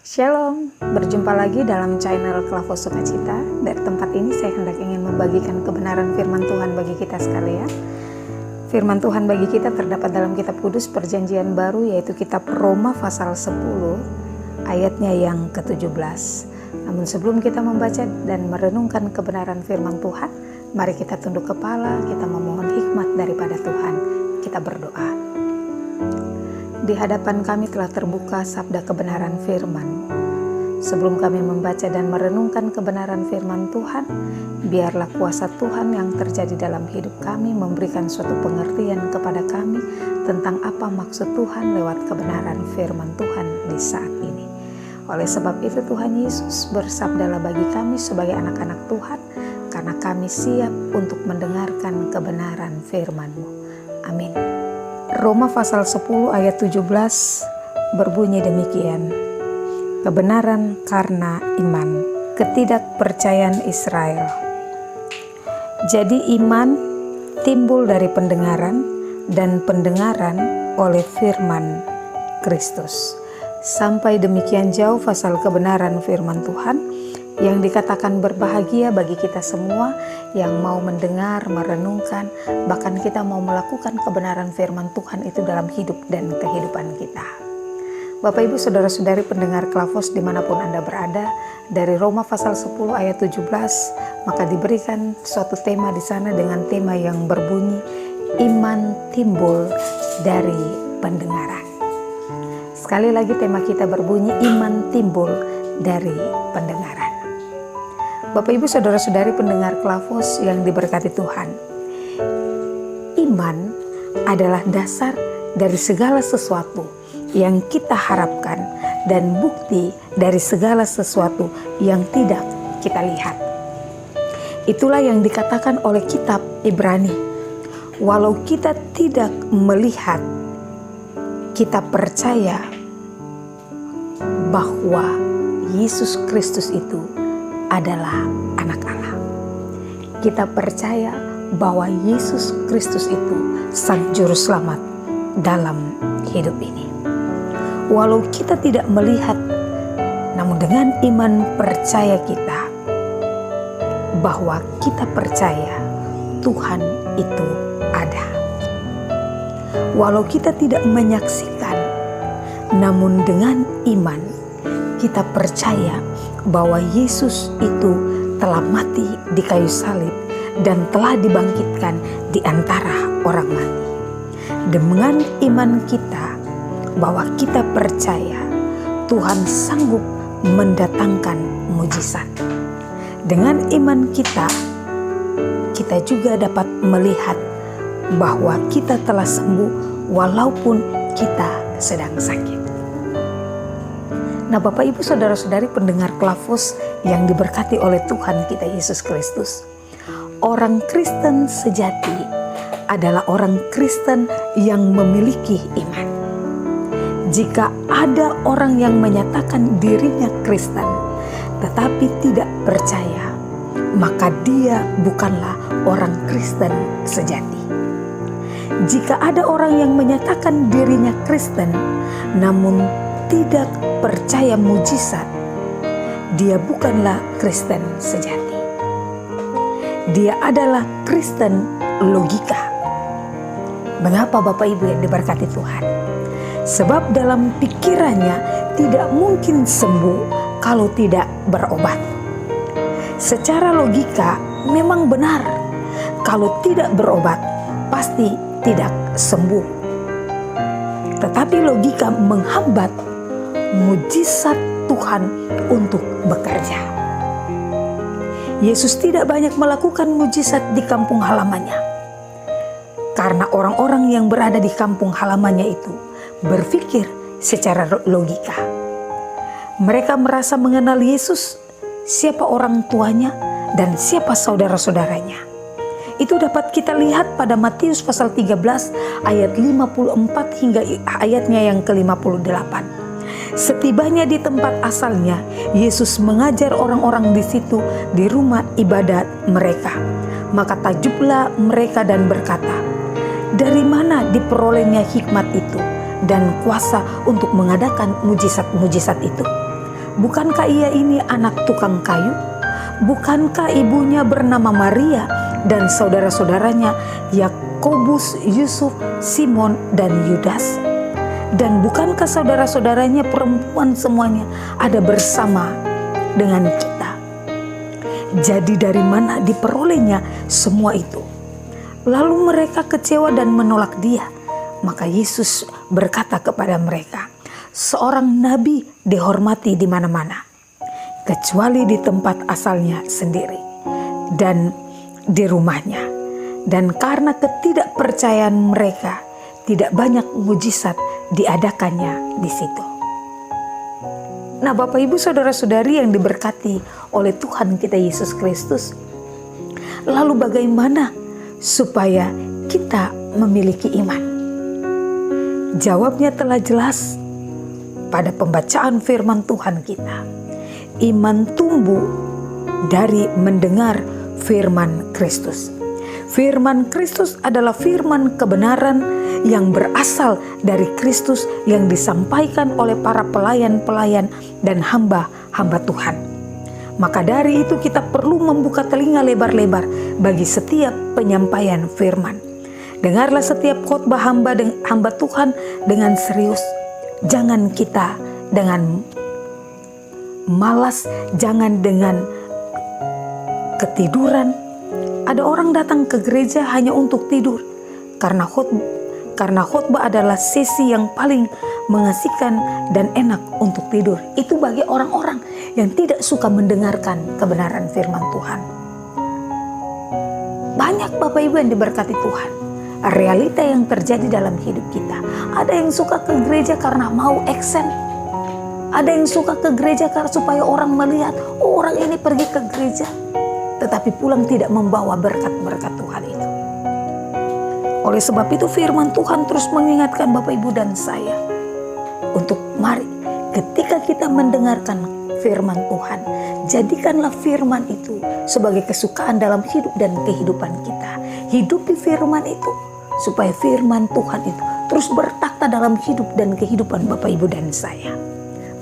Shalom, berjumpa lagi dalam channel Klavos Sukacita. Dari tempat ini saya hendak ingin membagikan kebenaran firman Tuhan bagi kita sekalian. Firman Tuhan bagi kita terdapat dalam kitab kudus perjanjian baru, yaitu kitab Roma pasal 10 ayatnya yang ke-17. Namun sebelum kita membaca dan merenungkan kebenaran firman Tuhan, mari kita tunduk kepala, kita memohon hikmat daripada Tuhan. Kita berdoa. Di hadapan kami telah terbuka sabda kebenaran firman. Sebelum kami membaca dan merenungkan kebenaran firman Tuhan, biarlah kuasa Tuhan yang terjadi dalam hidup kami memberikan suatu pengertian kepada kami tentang apa maksud Tuhan lewat kebenaran firman Tuhan di saat ini. Oleh sebab itu Tuhan Yesus, bersabdalah bagi kami sebagai anak-anak Tuhan, karena kami siap untuk mendengarkan kebenaran firman-Mu. Amin. Roma pasal 10 ayat 17 berbunyi demikian. Kebenaran karena iman, ketidakpercayaan Israel. Jadi iman timbul dari pendengaran, dan pendengaran oleh firman Kristus. Sampai demikian jauh pasal kebenaran firman Tuhan, yang dikatakan berbahagia bagi kita semua yang mau mendengar, merenungkan, bahkan kita mau melakukan kebenaran firman Tuhan itu dalam hidup dan kehidupan kita. Bapak Ibu Saudara-saudari pendengar Klavos dimanapun Anda berada, dari Roma pasal 10 ayat 17, maka diberikan suatu tema di sana dengan tema yang berbunyi, iman timbul dari pendengaran. Sekali lagi tema kita berbunyi, iman timbul dari pendengaran. Bapak Ibu Saudara-saudari pendengar Klavos yang diberkati Tuhan, iman adalah dasar dari segala sesuatu yang kita harapkan dan bukti dari segala sesuatu yang tidak kita lihat. Itulah yang dikatakan oleh kitab Ibrani. Walau kita tidak melihat, kita percaya bahwa Yesus Kristus itu adalah anak Allah. Kita percaya bahwa Yesus Kristus itu Sang Juru Selamat dalam hidup ini. Walau kita tidak melihat, namun dengan iman percaya kita bahwa kita percaya Tuhan itu ada. Walau kita tidak menyaksikan, namun dengan iman kita percaya bahwa Yesus itu telah mati di kayu salib dan telah dibangkitkan di antara orang mati. Dengan iman kita bahwa kita percaya Tuhan sanggup mendatangkan mujizat. Dengan iman kita juga dapat melihat bahwa kita telah sembuh walaupun kita sedang sakit. Nah Bapak Ibu Saudara-saudari pendengar Klavos yang diberkati oleh Tuhan kita Yesus Kristus, orang Kristen sejati adalah orang Kristen yang memiliki iman. Jika ada orang yang menyatakan dirinya Kristen tetapi tidak percaya, maka dia bukanlah orang Kristen sejati. Jika ada orang yang menyatakan dirinya Kristen namun tidak percaya mujizat, dia bukanlah Kristen sejati. Dia adalah Kristen logika. Mengapa Bapak Ibu yang diberkati Tuhan? Sebab dalam pikirannya tidak mungkin sembuh kalau tidak berobat. Secara logika memang benar, kalau tidak berobat pasti tidak sembuh. Tetapi logika menghambat mujizat Tuhan untuk bekerja. Yesus tidak banyak melakukan mujizat di kampung halamannya, karena orang-orang yang berada di kampung halamannya itu berpikir secara logika. Mereka merasa mengenal Yesus, siapa orang tuanya dan siapa saudara-saudaranya. Itu dapat kita lihat pada Matius pasal 13 ayat 54 hingga ayatnya yang ke-58. Setibanya di tempat asalnya, Yesus mengajar orang-orang di situ di rumah ibadat mereka. Maka takjublah mereka dan berkata, dari mana diperolehnya hikmat itu dan kuasa untuk mengadakan mujizat-mujizat itu? Bukankah ia ini anak tukang kayu? Bukankah ibunya bernama Maria dan saudara-saudaranya Yakobus, Yusuf, Simon, dan Yudas? Dan bukankah saudara-saudaranya perempuan semuanya ada bersama dengan kita? Jadi dari mana diperolehnya semua itu? Lalu mereka kecewa dan menolak dia. Maka Yesus berkata kepada mereka, seorang nabi dihormati di mana-mana, kecuali di tempat asalnya sendiri dan di rumahnya. Dan karena ketidakpercayaan mereka, tidak banyak mujizat diadakannya di situ. Nah, Bapak Ibu saudara-saudari yang diberkati oleh Tuhan kita Yesus Kristus, lalu bagaimana supaya kita memiliki iman? Jawabnya telah jelas pada pembacaan firman Tuhan kita. Iman tumbuh dari mendengar firman Kristus. Firman Kristus adalah firman kebenaran yang berasal dari Kristus yang disampaikan oleh para pelayan-pelayan dan hamba-hamba Tuhan. Maka dari itu kita perlu membuka telinga lebar-lebar bagi setiap penyampaian firman. Dengarlah setiap khotbah hamba Tuhan dengan serius. Jangan kita dengan malas, jangan dengan ketiduran. Ada orang datang ke gereja hanya untuk tidur, karena khotbah adalah sesi yang paling mengasihkan dan enak untuk tidur. Itu bagi orang-orang yang tidak suka mendengarkan kebenaran firman Tuhan. Banyak Bapak Ibu yang diberkati Tuhan, realita yang terjadi dalam hidup kita. Ada yang suka ke gereja karena mau eksen. Ada yang suka ke gereja karena supaya orang melihat, oh, orang ini pergi ke gereja, tetapi pulang tidak membawa berkat-berkat Tuhan itu. Oleh sebab itu firman Tuhan terus mengingatkan Bapak Ibu dan saya untuk mari ketika kita mendengarkan firman Tuhan, jadikanlah firman itu sebagai kesukaan dalam hidup dan kehidupan kita. Hidupi firman itu supaya firman Tuhan itu terus bertakhta dalam hidup dan kehidupan Bapak Ibu dan saya.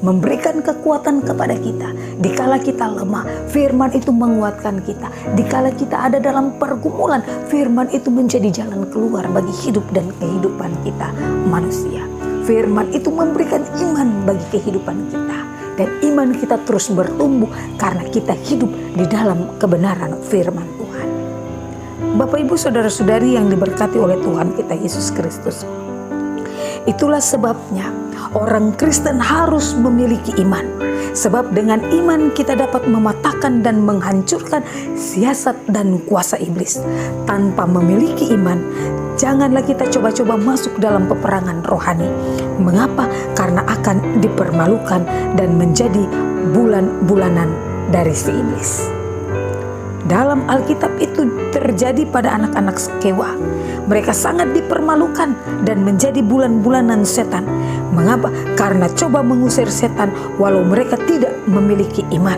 Memberikan kekuatan kepada kita. Dikala kita lemah, firman itu menguatkan kita. Dikala kita ada dalam pergumulan, firman itu menjadi jalan keluar bagi hidup dan kehidupan kita manusia. Firman itu memberikan iman bagi kehidupan kita. Dan iman kita terus bertumbuh karena kita hidup di dalam kebenaran firman Tuhan. Bapak Ibu saudara-saudari yang diberkati oleh Tuhan kita Yesus Kristus. Itulah sebabnya orang Kristen harus memiliki iman. Sebab dengan iman kita dapat mematahkan dan menghancurkan siasat dan kuasa iblis. Tanpa memiliki iman, janganlah kita coba-coba masuk dalam peperangan rohani. Mengapa? Karena akan dipermalukan dan menjadi bulan-bulanan dari si iblis. Dalam Alkitab itu terjadi pada anak-anak Sekewa. Mereka sangat dipermalukan dan menjadi bulan-bulanan setan. Mengapa? Karena coba mengusir setan walau mereka tidak memiliki iman.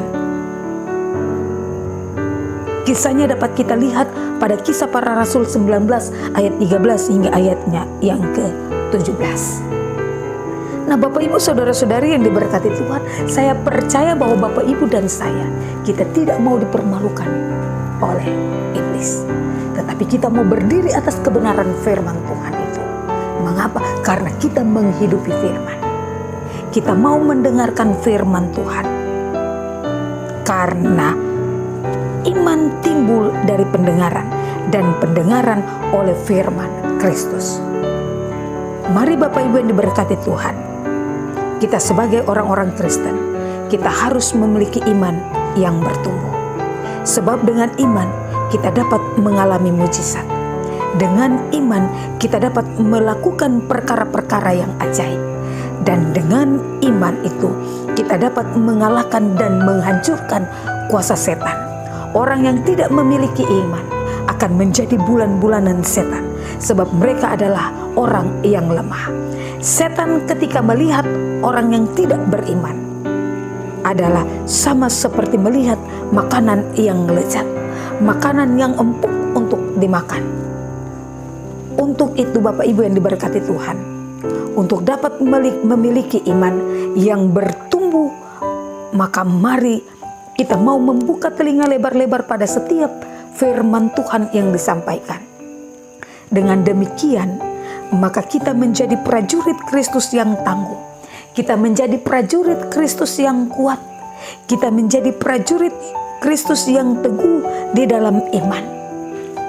Kisahnya dapat kita lihat pada Kisah Para Rasul 19 ayat 13 hingga ayatnya yang ke-17. Nah, Bapak Ibu saudara-saudari yang diberkati Tuhan, saya percaya bahwa Bapak Ibu dan saya, kita tidak mau dipermalukan oleh iblis, tetapi kita mau berdiri atas kebenaran firman Tuhan itu. Mengapa? Karena kita menghidupi firman. Kita mau mendengarkan firman Tuhan. Karena iman timbul dari pendengaran, dan pendengaran oleh firman Kristus. Mari Bapak Ibu yang diberkati Tuhan, kita sebagai orang-orang Kristen, kita harus memiliki iman yang bertumbuh. Sebab dengan iman kita dapat mengalami mujizat. Dengan iman kita dapat melakukan perkara-perkara yang ajaib. Dan dengan iman itu kita dapat mengalahkan dan menghancurkan kuasa setan. Orang yang tidak memiliki iman akan menjadi bulan-bulanan setan. Sebab mereka adalah orang yang lemah. Setan ketika melihat orang yang tidak beriman adalah sama seperti melihat makanan yang lezat, makanan yang empuk untuk dimakan. Untuk itu Bapak Ibu yang diberkati Tuhan, untuk dapat memiliki iman yang bertumbuh Maka mari kita mau membuka telinga lebar-lebar pada setiap firman Tuhan yang disampaikan. Dengan demikian, maka kita menjadi prajurit Kristus yang tangguh. Kita menjadi prajurit Kristus yang kuat. Kita menjadi prajurit Kristus yang teguh di dalam iman.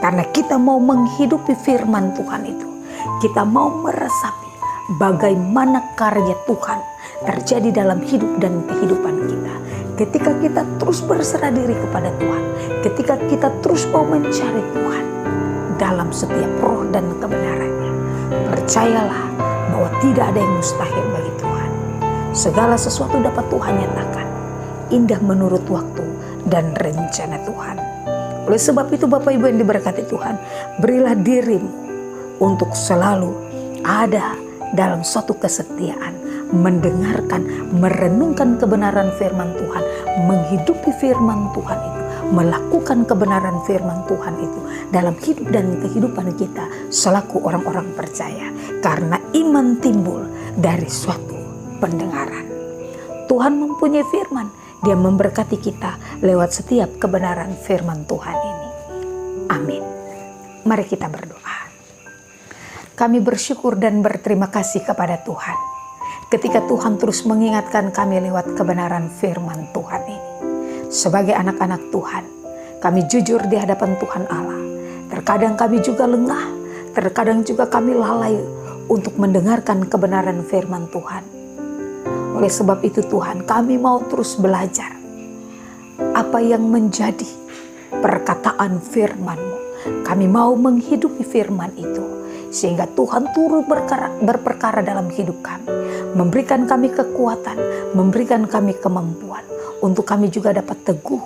Karena kita mau menghidupi firman Tuhan itu. Kita mau meresapi bagaimana karya Tuhan terjadi dalam hidup dan kehidupan kita. Ketika kita terus berserah diri kepada Tuhan, ketika kita terus mau mencari Tuhan dalam setiap roh dan kebenarannya, percayalah bahwa tidak ada yang mustahil bagi Tuhan. Segala sesuatu dapat Tuhan nyatakan, indah menurut waktu dan rencana Tuhan. Oleh sebab itu Bapak Ibu yang diberkati Tuhan, berilah dirimu untuk selalu ada dalam suatu kesetiaan, mendengarkan, merenungkan kebenaran firman Tuhan, menghidupi firman Tuhan itu, melakukan kebenaran firman Tuhan itu dalam hidup dan kehidupan kita selaku orang-orang percaya. Karena iman timbul dari suatu pendengaran. Tuhan mempunyai firman, Dia memberkati kita lewat setiap kebenaran firman Tuhan ini. Amin. Mari kita berdoa. Kami bersyukur dan berterima kasih kepada Tuhan ketika Tuhan terus mengingatkan kami lewat kebenaran firman Tuhan ini. Sebagai anak-anak Tuhan, kami jujur di hadapan Tuhan Allah. Terkadang kami juga lengah, terkadang juga kami lalai untuk mendengarkan kebenaran firman Tuhan. Oleh sebab itu Tuhan, kami mau terus belajar apa yang menjadi perkataan firman-Mu. Kami mau menghidupi firman itu, sehingga Tuhan turut berperkara dalam hidup kami, memberikan kami kekuatan, memberikan kami kemampuan, untuk kami juga dapat teguh,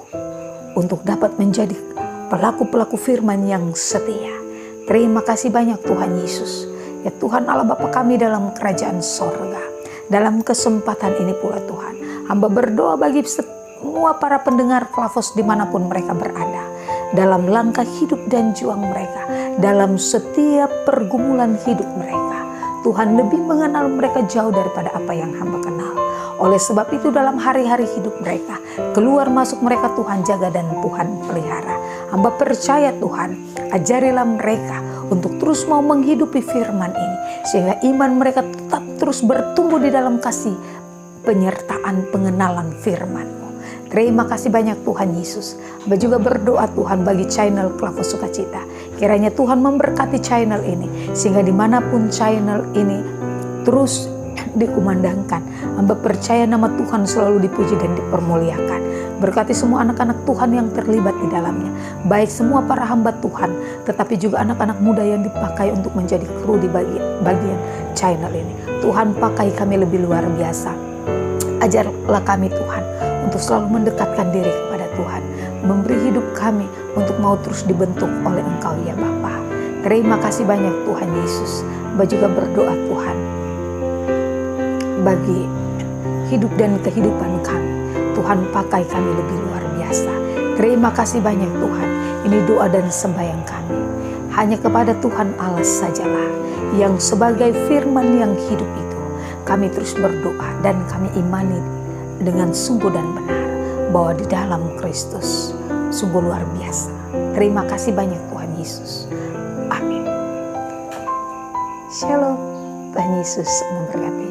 untuk dapat menjadi pelaku-pelaku firman yang setia. Terima kasih banyak Tuhan Yesus, ya Tuhan Allah Bapa kami dalam kerajaan sorga. Dalam kesempatan ini pula Tuhan, hamba berdoa bagi semua para pendengar Klavos dimanapun mereka berada, dalam langkah hidup dan juang mereka, dalam setiap pergumulan hidup mereka. Tuhan lebih mengenal mereka jauh daripada apa yang hamba kenal. Oleh sebab itu dalam hari-hari hidup mereka, keluar masuk mereka Tuhan jaga dan Tuhan pelihara. Hamba percaya Tuhan, ajarilah mereka untuk terus mau menghidupi firman ini, sehingga iman mereka tetap terus bertumbuh di dalam kasih penyertaan pengenalan firman-Mu. Terima kasih banyak Tuhan Yesus. Hamba juga berdoa Tuhan bagi channel Klavos Sukacita. Kiranya Tuhan memberkati channel ini, sehingga dimanapun channel ini terus dikumandangkan, hamba percaya nama Tuhan selalu dipuji dan dipermuliakan. Berkati semua anak-anak Tuhan yang terlibat di dalamnya, baik semua para hamba Tuhan, tetapi juga anak-anak muda yang dipakai untuk menjadi kru di bagian channel ini. Tuhan pakai kami lebih luar biasa. Ajarlah kami Tuhan untuk selalu mendekatkan diri kepada Tuhan, memberi hidup kami untuk mau terus dibentuk oleh Engkau ya Bapa. Terima kasih banyak Tuhan Yesus. Hamba juga berdoa Tuhan bagi hidup dan kehidupan kami. Tuhan pakai kami lebih luar biasa. Terima kasih banyak Tuhan. Ini doa dan sembahyang kami. Hanya kepada Tuhan Allah sajalah yang sebagai firman yang hidup itu kami terus berdoa dan kami imani dengan sungguh dan benar bahwa di dalam Kristus sungguh luar biasa. Terima kasih banyak Tuhan Yesus. Amin. Shalom. Tuhan Yesus memberkati.